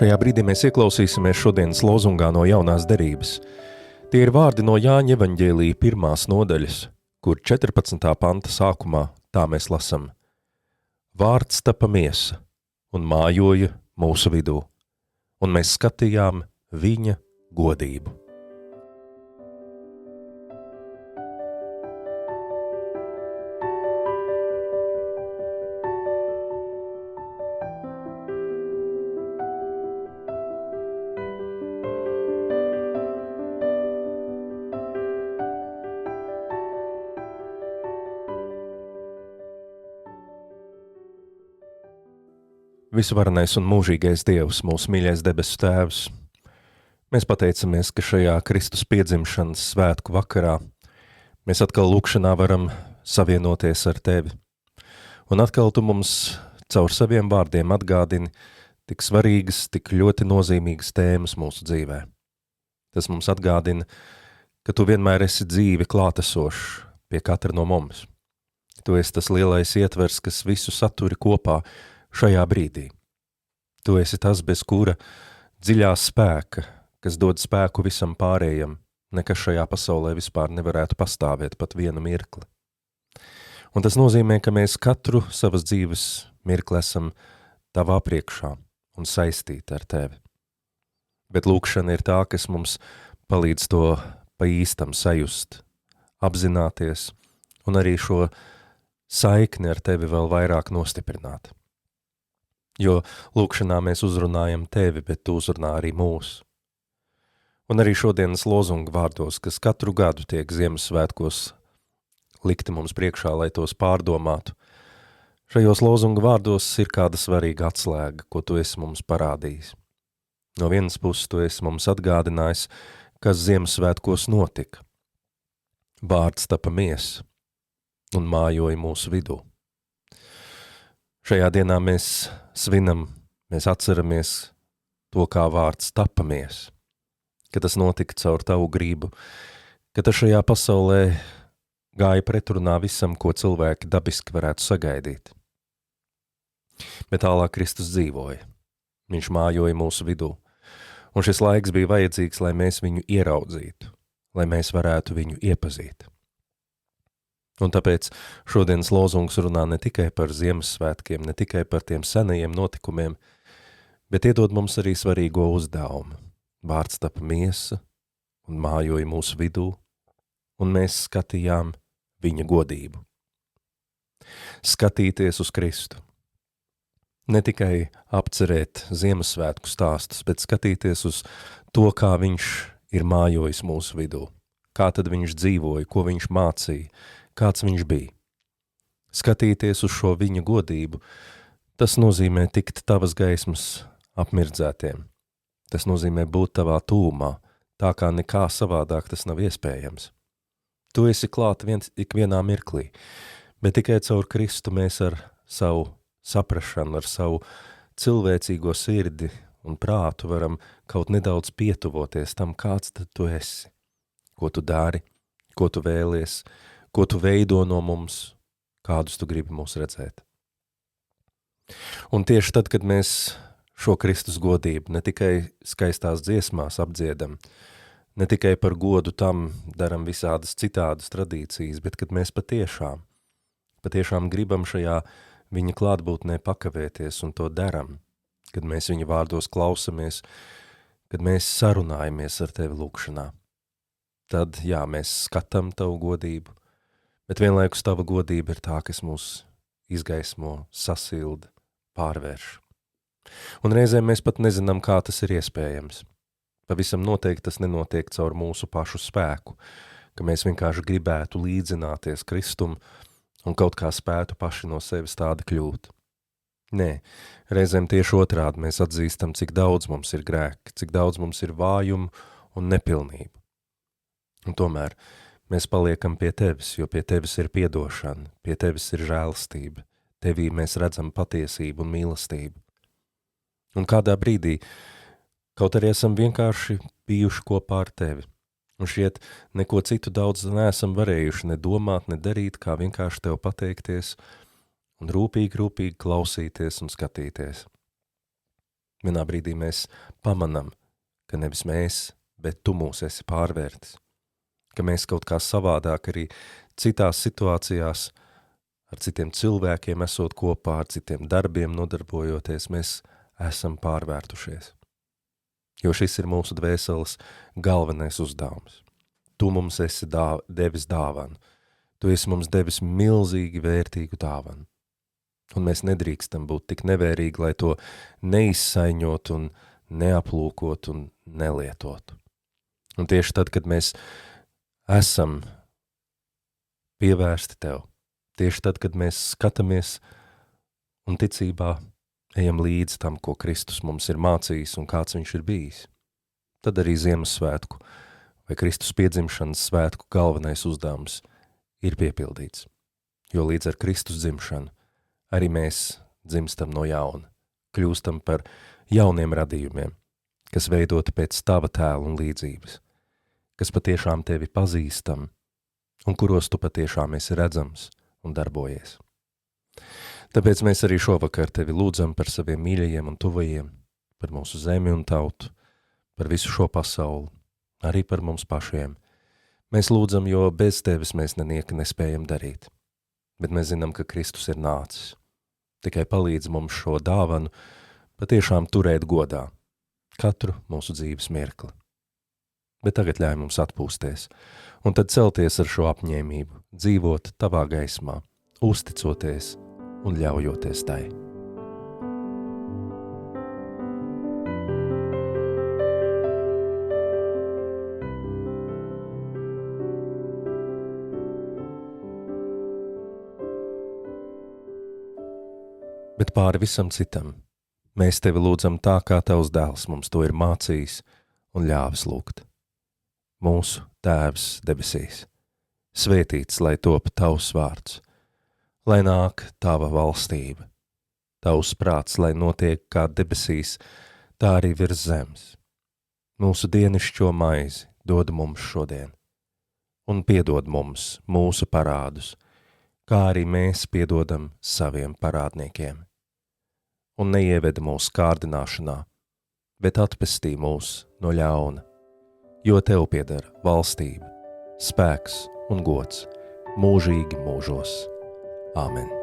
Šajā brīdī mēs ieklausīsimies šodienas lozungā no jaunās derības. Tie ir vārdi no Jāņa evaņģēlija 1. nodaļas, kur 14. panta sākumā tā mēs lasam. Vārds tapa miesa un mājoja mūsu vidū, un mēs skatījām viņa godību. Visvarenais un mūžīgais Dievs, mūsu mīļais debesu Tēvs, mēs pateicamies, ka šajā Kristus piedzimšanas svētku vakarā mēs atkal lūkšanā varam savienoties ar Tevi. Un atkal Tu mums caur saviem vārdiem atgādini tik svarīgas, tik ļoti nozīmīgas tēmas mūsu dzīvē. Tas mums atgādina, ka Tu vienmēr esi dzīvi klātesošs pie katra no mums. Tu esi tas lielais ietvers, kas visu saturi kopā šajā brīdī. Tu esi tas, bez kura dziļā spēka, kas dod spēku visam pārējam, nekas šajā pasaulē vispār nevarētu pastāvēt pat vienu mirkli. Un tas nozīmē, ka mēs katru savas dzīves mirkli esam Tavā priekšā un saistīti ar Tevi. Bet lūkšana ir tā, kas mums palīdz to pa īstam sajust, apzināties un arī šo saikni ar Tevi vēl vairāk nostiprināt. Jo lūkšanā mēs uzrunājam Tevi, bet Tu uzrunā arī mūs. Un arī šodienas lozungu vārdos, kas katru gadu tiek Ziemassvētkos likti mums priekšā, lai tos pārdomātu. Šajos lozungu vārdos ir kāda svarīga atslēga, ko Tu esi mums parādījis. No vienas puses Tu esi mums atgādinājis, kas Ziemassvētkos notika. Vārds tapa miesa un mājoja mūsu vidū. Šajā dienā mēs svinam, mēs atceramies to, kā vārds tapa miesa, ka tas notika caur Tavu gribu, ka tas šajā pasaulē gāja pretrunā visam, ko cilvēki dabiski varētu sagaidīt. Bet tālāk Kristus dzīvoja, viņš mājoja mūsu vidū, un šis laiks bija vajadzīgs, lai mēs viņu ieraudzītu, lai mēs varētu viņu iepazīt. Un tāpēc šodienas lozungs runā ne tikai par Ziemassvētkiem, ne tikai par tiem senajiem notikumiem, bet iedod mums arī svarīgo uzdevumu. Vārds tapa miesa un mājoja mūsu vidū, un mēs skatījām viņa godību. Skatīties uz Kristu. Ne tikai apcerēt Ziemassvētku stāstus, bet skatīties uz to, kā viņš ir mājojis mūsu vidū, kā tad viņš dzīvoja, ko viņš mācīja, kāds viņš bija. Skatīties uz šo viņa godību, tas nozīmē tikt Tavas gaismas apmirdzētiem. Tas nozīmē būt Tavā tūmā, tā kā nekā savādāk tas nav iespējams. Tu esi klāt ikvienā mirklī, bet tikai caur Kristu mēs ar savu saprašanu, ar savu cilvēcīgo sirdi un prātu varam kaut nedaudz pietuvoties tam, kāds tad Tu esi, ko Tu dari, ko Tu vēlies, ko Tu veido no mums, kādus Tu gribi mūs redzēt. Un tieši tad, kad mēs šo Kristus godību ne tikai skaistās dziesmās apdziedam, ne tikai par godu tam daram visādas citādas tradīcijas, bet kad mēs patiešām gribam šajā viņa klātbūtnē pakavēties un to daram, kad mēs viņa vārdos klausamies, kad mēs sarunājamies ar Tevi lūkšanā, tad, jā, mēs skatām Tavu godību, bet vienlaikus Tava godība ir tā, kas mūs izgaismo, sasilda, pārvērš. Un reizēm mēs pat nezinām, kā tas ir iespējams. Pavisam noteikti tas nenotiek caur mūsu pašu spēku, ka mēs vienkārši gribētu līdzināties Kristum un kaut kā spētu paši no sevis tādi kļūt. Nē, reizēm tieši otrādi mēs atzīstam, cik daudz mums ir grēki, cik daudz mums ir vājumu un nepilnību. Un tomēr mēs paliekam pie Tevis, jo pie Tevis ir piedošana, pie Tevis ir žēlastība, Tevī mēs redzam patiesību un mīlestību. Un kādā brīdī, kaut arī esam vienkārši bijuši kopā ar Tevi, un šiet neko citu daudz neesam varējuši ne domāt, ne darīt, kā vienkārši Tev pateikties un rūpīgi klausīties un skatīties. Vienā brīdī mēs pamanam, ka nevis mēs, bet tu mūs esi pārvērtis, ka mēs kaut kā savādāk arī citās situācijās, ar citiem cilvēkiem esot kopā, ar citiem darbiem nodarbojoties, mēs esam pārvērtušies. Jo šis ir mūsu dvēseles galvenais uzdevums. Tu mums esi devis dāvanu. Tu esi mums devis milzīgi vērtīgu dāvanu. Un mēs nedrīkstam būt tik nevērīgi, lai to neizsaiņot un neaplūkot un nelietotu. Un tieši tad, kad mēs esam pievērsti tev, tieši tad, kad mēs skatāmies un ticībā ejam līdz tam, ko Kristus mums ir mācījis un kāds viņš ir bijis, tad arī Ziemassvētku vai Kristus piedzimšanas svētku galvenais uzdevums ir piepildīts. Jo līdz ar Kristus dzimšanu arī mēs dzimstam no jauna, kļūstam par jauniem radījumiem, kas veidoti pēc tava tēla un līdzības, kas patiešām tevi pazīstam un kuros tu patiešām esi redzams un darbojies. Tāpēc mēs arī šovakar tevi lūdzam par saviem mīļajiem un tuvajiem, par mūsu zemi un tautu, par visu šo pasauli, arī par mums pašiem. Mēs lūdzam, jo bez tevis mēs nenieka nespējam darīt, bet mēs zinām, ka Kristus ir nācis. Tikai palīdz mums šo dāvanu patiešām turēt godā katru mūsu dzīves mirkli. Bet tagad ļauj mums atpūsties, un tad celties ar šo apņēmību, dzīvot tavā gaismā, uzticoties un ļaujoties tai. Bet pāri visam citam, mēs tevi lūdzam tā, kā tavs dēls mums to ir mācījis un ļāvis lūgt. Mūsu Tēvs debesīs, svētīts, lai top tavs vārds, lai nāk tava valstība, tavs prāts, lai notiek kā debesīs, tā arī virs zemes. Mūsu dienišķo maizi dod mums šodien, un piedod mums mūsu parādus, kā arī mēs piedodam saviem parādniekiem. Un neieved mūsu kārdināšanā, bet atpestī mūs no ļauna, jo tev pieder valstība, spēks un gods mūžīgi mūžos. Āmen.